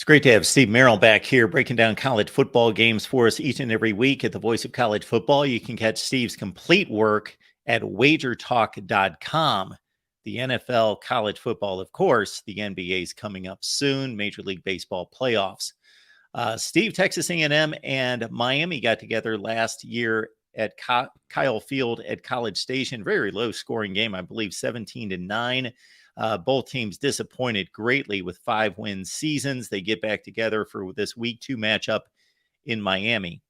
Great to have Steve Merrill back here breaking down college football games for us each and every week at the Voice of College Football. You can catch Steve's complete work at wagertalk.com. The NFL, college football, of course, the NBA is coming up soon, Major League Baseball playoffs. Steve, Texas A&M and Miami got together last year at Kyle Field at College Station. Very low scoring game, I believe 17-9. Both teams disappointed greatly with 5-win seasons. They get back together for this week 2 matchup in Miami.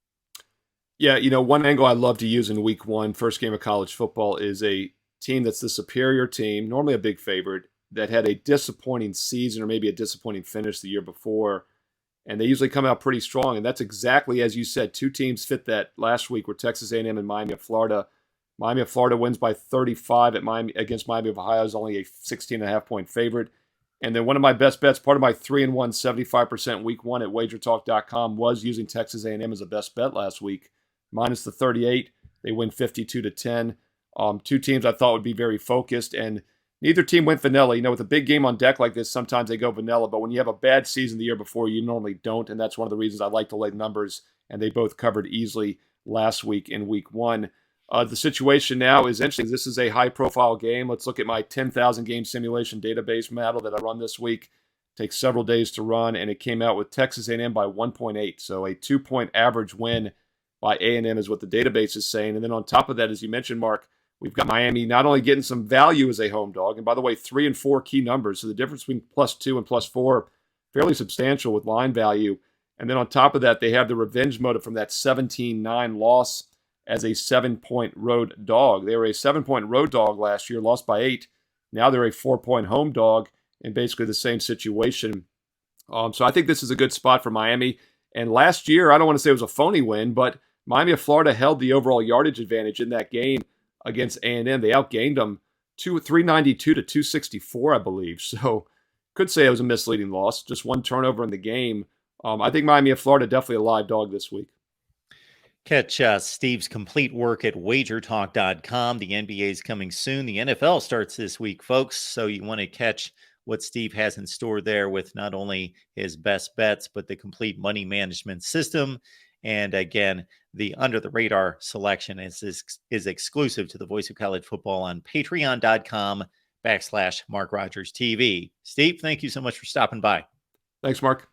Yeah, one angle I love to use in week 1, first game of college football, is a team that's the superior team, normally a big favorite, that had a disappointing season or maybe a disappointing finish the year before. And they usually come out pretty strong. And that's exactly, as you said, 2 teams fit that last week were Texas A&M and Miami of Florida. Miami of Florida wins by 35 at Miami against Miami of Ohio, is only a 16.5-point favorite. And then one of my best bets, part of my 3-1, 75% week 1 at wagertalk.com, was using Texas A&M as a best bet last week. Minus the 38, they win 52-10. 2 teams I thought would be very focused, and neither team went vanilla. With a big game on deck like this, sometimes they go vanilla, but when you have a bad season the year before, you normally don't, and that's one of the reasons I like to lay numbers, and they both covered easily last week in week 1. The situation now is interesting. This is a high-profile game. Let's look at my 10,000 game simulation database model that I run this week. It takes several days to run, and it came out with Texas A&M by 1.8, so a 2-point average win by A&M is what the database is saying. And then on top of that, as you mentioned, Mark, we've got Miami not only getting some value as a home dog, and by the way, 3 and 4 key numbers, so the difference between +2 and +4, fairly substantial with line value. And then on top of that, they have the revenge motive from that 17-9 loss as a 7-point road dog. They were a 7-point road dog last year, lost by 8. Now they're a 4-point home dog in basically the same situation. So I think this is a good spot for Miami. And last year, I don't want to say it was a phony win, but Miami of Florida held the overall yardage advantage in that game against A&M. They outgained them 392 to 264, I believe. So could say it was a misleading loss. Just 1 turnover in the game. I think Miami of Florida definitely a live dog this week. Catch Steve's complete work at wagertalk.com. The NBA is coming soon. The NFL starts this week, folks. So you want to catch what Steve has in store there with not only his best bets, but the complete money management system. And again, the under the radar selection is exclusive to the Voice of College Football on patreon.com/MarkRogersTV. Steve, thank you so much for stopping by. Thanks, Mark.